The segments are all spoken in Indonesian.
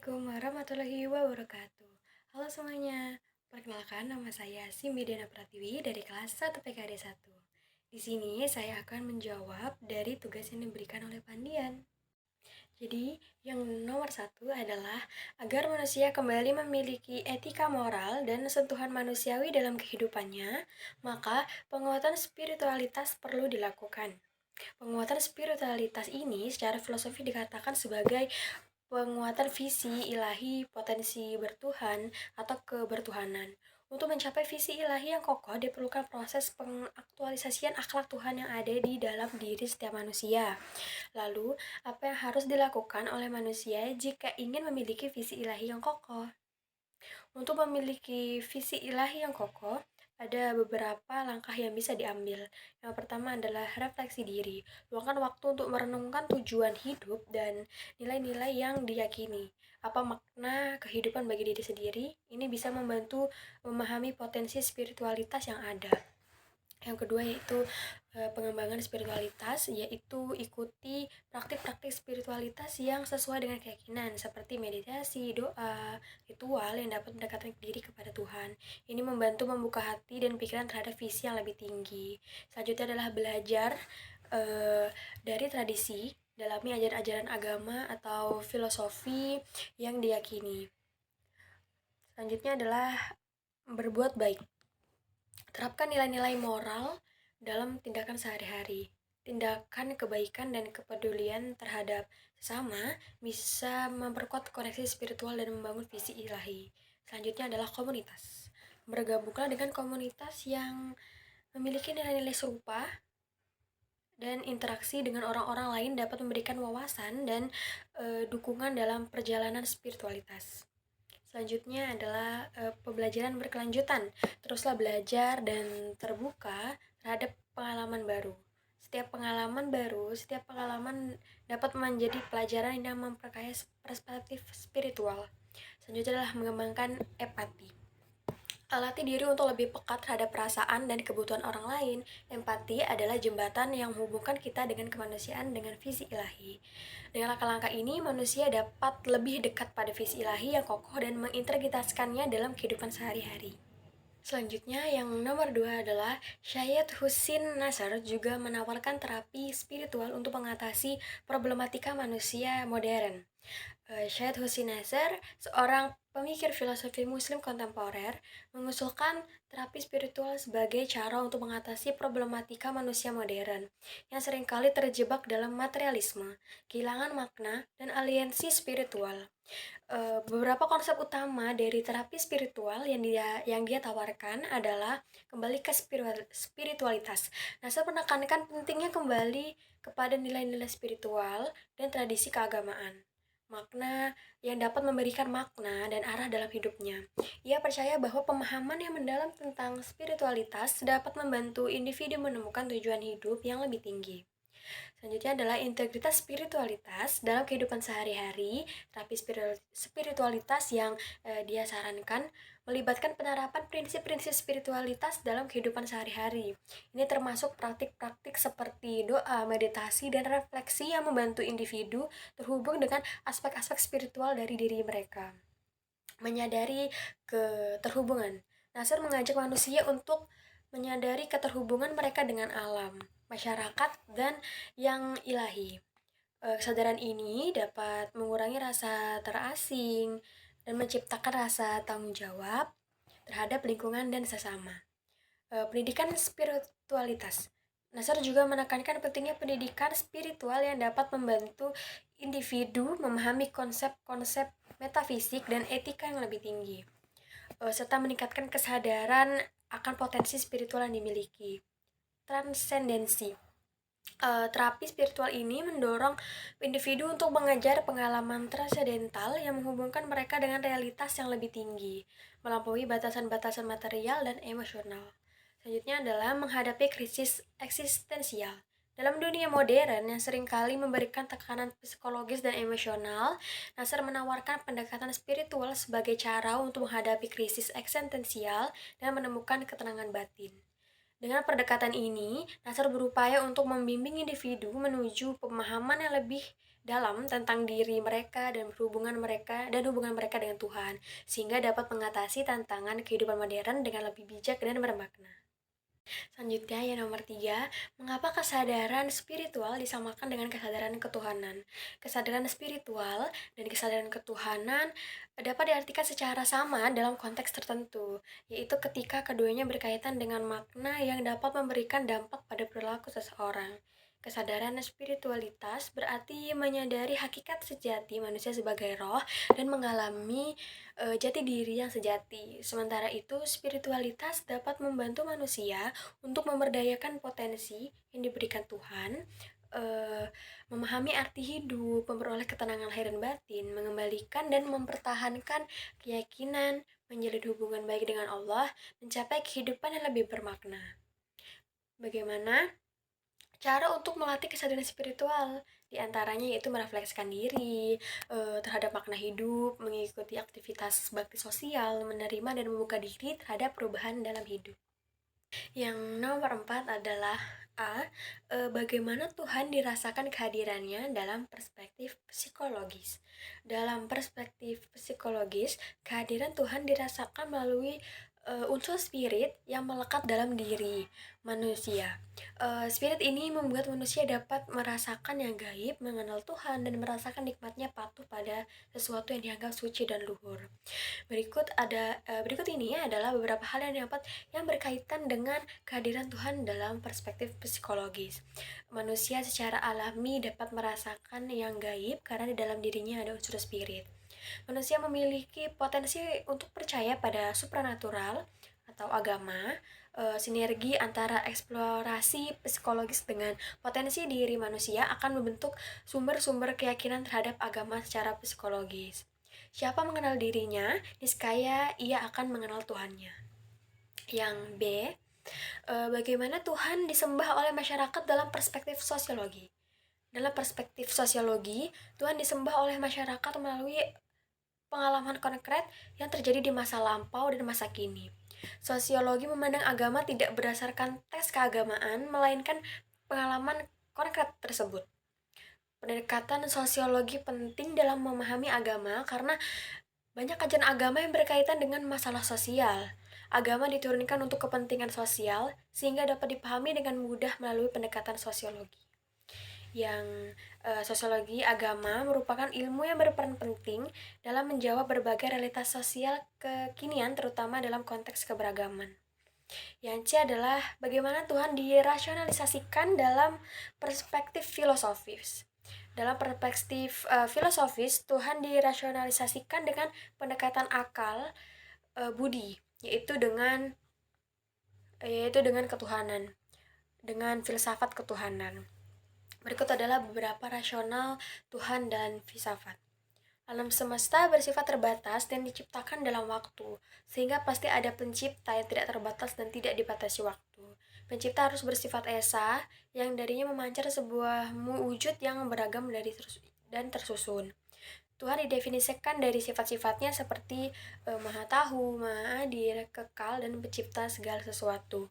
Assalamualaikum warahmatullahi wabarakatuh. Halo semuanya, perkenalkan nama saya Simbi Dena Pratiwi dari kelas 1 PKD 1. Di sini saya akan menjawab dari tugas yang diberikan oleh Pandian. Jadi, yang nomor satu adalah agar manusia kembali memiliki etika moral dan sentuhan manusiawi dalam kehidupannya, maka penguatan spiritualitas perlu dilakukan. Penguatan spiritualitas ini secara filosofi dikatakan sebagai penguatan visi ilahi, potensi bertuhan, atau kebertuhanan. Untuk mencapai visi ilahi yang kokoh, diperlukan proses pengaktualisasian akhlak Tuhan yang ada di dalam diri setiap manusia. Lalu, apa yang harus dilakukan oleh manusia jika ingin memiliki visi ilahi yang kokoh? Untuk memiliki visi ilahi yang kokoh, ada beberapa langkah yang bisa diambil. Yang pertama adalah refleksi diri. Luangkan waktu untuk merenungkan tujuan hidup dan nilai-nilai yang diyakini. Apa makna kehidupan bagi diri sendiri? Ini bisa membantu memahami potensi spiritualitas yang ada. Yang kedua yaitu pengembangan spiritualitas, yaitu ikuti praktik-praktik spiritualitas yang sesuai dengan keyakinan seperti meditasi, doa, ritual yang dapat mendekatkan diri kepada Tuhan. Ini membantu membuka hati dan pikiran terhadap visi yang lebih tinggi. Selanjutnya adalah belajar dari tradisi, dalami ajaran-ajaran agama atau filosofi yang diyakini. Selanjutnya adalah berbuat baik. Terapkan nilai-nilai moral dalam tindakan sehari-hari. Tindakan kebaikan dan kepedulian terhadap sesama bisa memperkuat koneksi spiritual dan membangun visi ilahi. Selanjutnya adalah komunitas. Bergabunglah dengan komunitas yang memiliki nilai-nilai serupa dan interaksi dengan orang-orang lain dapat memberikan wawasan dan dukungan dalam perjalanan spiritualitas. Selanjutnya adalah pembelajaran berkelanjutan. Teruslah belajar dan terbuka terhadap pengalaman baru. Setiap pengalaman dapat menjadi pelajaran yang memperkaya perspektif spiritual. Selanjutnya adalah mengembangkan empati. Latih diri untuk lebih peka terhadap perasaan dan kebutuhan orang lain. Empati adalah jembatan yang menghubungkan kita dengan kemanusiaan dengan visi ilahi. Dengan langkah-langkah ini, manusia dapat lebih dekat pada visi ilahi yang kokoh dan mengintegritaskannya dalam kehidupan sehari-hari. Selanjutnya, yang nomor 2 adalah Syed Husin Nasr juga menawarkan terapi spiritual untuk mengatasi problematika manusia modern. Syed Husin Nasr, seorang pemikir filosofi muslim kontemporer, mengusulkan terapi spiritual sebagai cara untuk mengatasi problematika manusia modern yang seringkali terjebak dalam materialisme, kehilangan makna, dan aliansi spiritual. Beberapa konsep utama dari terapi spiritual yang dia tawarkan adalah kembali ke spiritualitas. Nasr menekankan pentingnya kembali kepada nilai-nilai spiritual dan tradisi keagamaan, makna yang dapat memberikan makna dan arah dalam hidupnya. Ia percaya bahwa pemahaman yang mendalam tentang spiritualitas dapat membantu individu menemukan tujuan hidup yang lebih tinggi. Selanjutnya adalah integritas spiritualitas dalam kehidupan sehari-hari. Terapi spiritualitas yang dia sarankan melibatkan penerapan prinsip-prinsip spiritualitas dalam kehidupan sehari-hari. Ini termasuk praktik-praktik seperti doa, meditasi, dan refleksi yang membantu individu terhubung dengan aspek-aspek spiritual dari diri mereka. Menyadari keterhubungan. Nasr mengajak manusia untuk menyadari keterhubungan mereka dengan alam, masyarakat, dan yang ilahi. Kesadaran ini dapat mengurangi rasa terasing dan menciptakan rasa tanggung jawab terhadap lingkungan dan sesama. Pendidikan spiritualitas. Nasr juga menekankan pentingnya pendidikan spiritual yang dapat membantu individu memahami konsep-konsep metafisik dan etika yang lebih tinggi, serta meningkatkan kesadaran akan potensi spiritual yang dimiliki. Transendensi. Terapi spiritual ini mendorong individu untuk mengejar pengalaman transendental yang menghubungkan mereka dengan realitas yang lebih tinggi, melampaui batasan-batasan material dan emosional. Selanjutnya adalah menghadapi krisis eksistensial. Dalam dunia modern yang seringkali memberikan tekanan psikologis dan emosional, Nasr menawarkan pendekatan spiritual sebagai cara untuk menghadapi krisis eksistensial dan menemukan ketenangan batin. Dengan pendekatan ini, Nasr berupaya untuk membimbing individu menuju pemahaman yang lebih dalam tentang diri mereka dan hubungan mereka dengan Tuhan, sehingga dapat mengatasi tantangan kehidupan modern dengan lebih bijak dan bermakna. Selanjutnya yang nomor 3, mengapa kesadaran spiritual disamakan dengan kesadaran ketuhanan? Kesadaran spiritual dan kesadaran ketuhanan dapat diartikan secara sama dalam konteks tertentu, yaitu ketika keduanya berkaitan dengan makna yang dapat memberikan dampak pada perilaku seseorang. Kesadaran spiritualitas berarti menyadari hakikat sejati manusia sebagai roh dan mengalami jati diri yang sejati. Sementara itu, spiritualitas dapat membantu manusia untuk memberdayakan potensi yang diberikan Tuhan, memahami arti hidup, memperoleh ketenangan lahir dan batin, mengembalikan dan mempertahankan keyakinan, menjalin hubungan baik dengan Allah, mencapai kehidupan yang lebih bermakna. Bagaimana cara untuk melatih kesadaran spiritual? Di antaranya yaitu merefleksikan diri terhadap makna hidup, mengikuti aktivitas bakti sosial, menerima dan membuka diri terhadap perubahan dalam hidup. Yang nomor 4 adalah bagaimana Tuhan dirasakan kehadirannya dalam perspektif psikologis. Dalam perspektif psikologis, kehadiran Tuhan dirasakan melalui unsur spirit yang melekat dalam diri manusia. Spirit ini membuat manusia dapat merasakan yang gaib, mengenal Tuhan, dan merasakan nikmatnya patuh pada sesuatu yang dianggap suci dan luhur. Berikut ini adalah beberapa hal yang berkaitan dengan kehadiran Tuhan dalam perspektif psikologis. Manusia secara alami dapat merasakan yang gaib karena di dalam dirinya ada unsur spirit. Manusia memiliki potensi untuk percaya pada supranatural atau agama. Sinergi antara eksplorasi psikologis dengan potensi diri manusia akan membentuk sumber-sumber keyakinan terhadap agama secara psikologis. Siapa mengenal dirinya, niscaya ia akan mengenal Tuhannya. Yang B, bagaimana Tuhan disembah oleh masyarakat dalam perspektif sosiologi. Dalam perspektif sosiologi, Tuhan disembah oleh masyarakat melalui pengalaman konkret yang terjadi di masa lampau dan masa kini. Sosiologi memandang agama tidak berdasarkan tes keagamaan, melainkan pengalaman konkret tersebut. Pendekatan sosiologi penting dalam memahami agama karena banyak kajian agama yang berkaitan dengan masalah sosial. Agama diturunkan untuk kepentingan sosial sehingga dapat dipahami dengan mudah melalui pendekatan sosiologi. Sosiologi agama merupakan ilmu yang berperan penting dalam menjawab berbagai realitas sosial kekinian, terutama dalam konteks keberagaman. Yang C adalah bagaimana Tuhan dirasionalisasikan dalam perspektif filosofis. Dalam perspektif filosofis, Tuhan dirasionalisasikan dengan pendekatan akal budi, yaitu dengan ketuhanan, dengan filsafat ketuhanan. Berikut adalah beberapa rasional Tuhan dan filsafat. Alam semesta bersifat terbatas dan diciptakan dalam waktu, sehingga pasti ada pencipta yang tidak terbatas dan tidak dibatasi waktu. Pencipta harus bersifat esa, yang darinya memancar sebuah wujud yang beragam dan tersusun. Tuhan didefinisikan dari sifat-sifatnya seperti maha tahu, maha adil, kekal, dan pencipta segala sesuatu.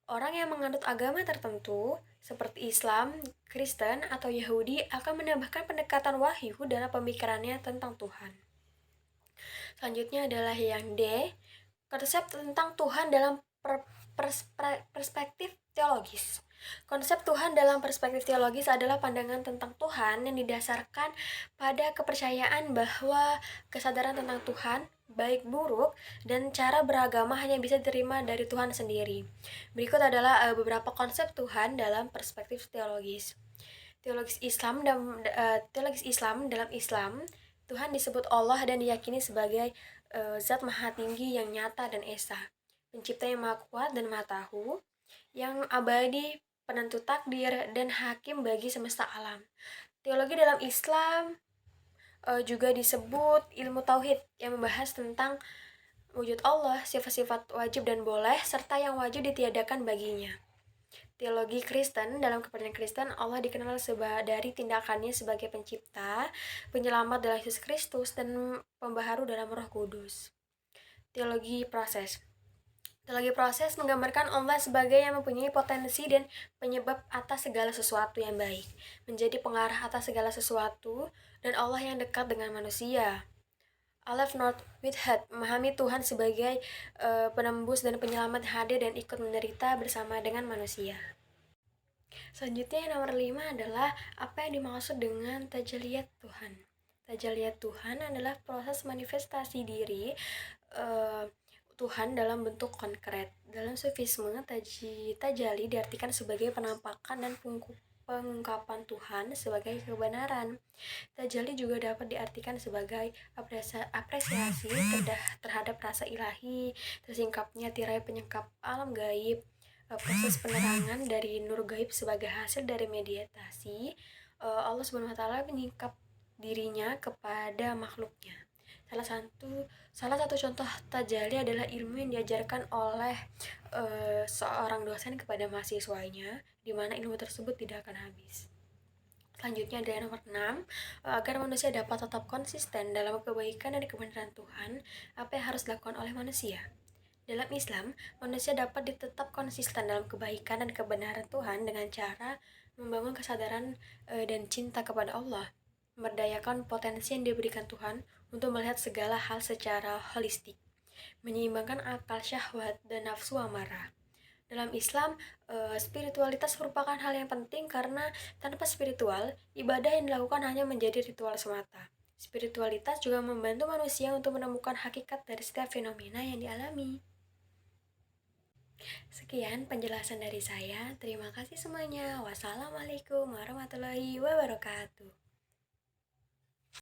Orang yang menganut agama tertentu, seperti Islam, Kristen, atau Yahudi, akan menambahkan pendekatan wahyu dalam pemikirannya tentang Tuhan. Selanjutnya adalah yang D, konsep tentang Tuhan dalam perspektif teologis. Konsep Tuhan dalam perspektif teologis adalah pandangan tentang Tuhan yang didasarkan pada kepercayaan bahwa kesadaran tentang Tuhan, baik buruk, dan cara beragama hanya bisa diterima dari Tuhan sendiri. Berikut adalah beberapa konsep Tuhan dalam perspektif teologis. Teologis Islam dalam Islam, Tuhan disebut Allah dan diyakini sebagai zat maha tinggi yang nyata dan esa, pencipta yang maha kuat dan maha tahu, yang abadi, penentu takdir, dan hakim bagi semesta alam. Teologi dalam Islam juga disebut ilmu tauhid yang membahas tentang wujud Allah, sifat-sifat wajib dan boleh, serta yang wajib ditiadakan baginya. Teologi Kristen, dalam kepercayaan Kristen, Allah dikenal dari tindakannya sebagai pencipta, penyelamat dalam Yesus Kristus, dan pembaharu dalam Roh Kudus. Teologi proses. Teologi proses menggambarkan Allah sebagai yang mempunyai potensi dan penyebab atas segala sesuatu yang baik, menjadi pengarah atas segala sesuatu, dan Allah yang dekat dengan manusia. Aleph North Whitehead memahami Tuhan sebagai penembus dan penyelamat hadir dan ikut menderita bersama dengan manusia. Selanjutnya yang nomor 5 adalah apa yang dimaksud dengan tajalliyat Tuhan. Tajalliyat Tuhan adalah proses manifestasi diri Tuhan dalam bentuk konkret. Dalam sufisme, tajalli diartikan sebagai penampakan dan pengungkapan Tuhan sebagai kebenaran. Tajalli juga dapat diartikan sebagai apresiasi terhadap rasa ilahi, tersingkapnya tirai penyingkap alam gaib, proses penerangan dari nur gaib sebagai hasil dari meditasi Allah Subhanahu wa taala menyingkap dirinya kepada makhluknya. Salah satu contoh tajalli adalah ilmu yang diajarkan oleh seorang dosen kepada mahasiswanya, di mana ilmu tersebut tidak akan habis. Selanjutnya ada nomor 6, agar manusia dapat tetap konsisten dalam kebaikan dan kebenaran Tuhan, apa yang harus dilakukan oleh manusia? Dalam Islam, manusia dapat tetap konsisten dalam kebaikan dan kebenaran Tuhan dengan cara membangun kesadaran dan cinta kepada Allah, memberdayakan potensi yang diberikan Tuhan untuk melihat segala hal secara holistik, menyeimbangkan akal syahwat dan nafsu amarah. Dalam Islam, spiritualitas merupakan hal yang penting karena tanpa spiritual, ibadah yang dilakukan hanya menjadi ritual semata. Spiritualitas juga membantu manusia untuk menemukan hakikat dari setiap fenomena yang dialami. Sekian penjelasan dari saya. Terima kasih semuanya. Wassalamualaikum warahmatullahi wabarakatuh.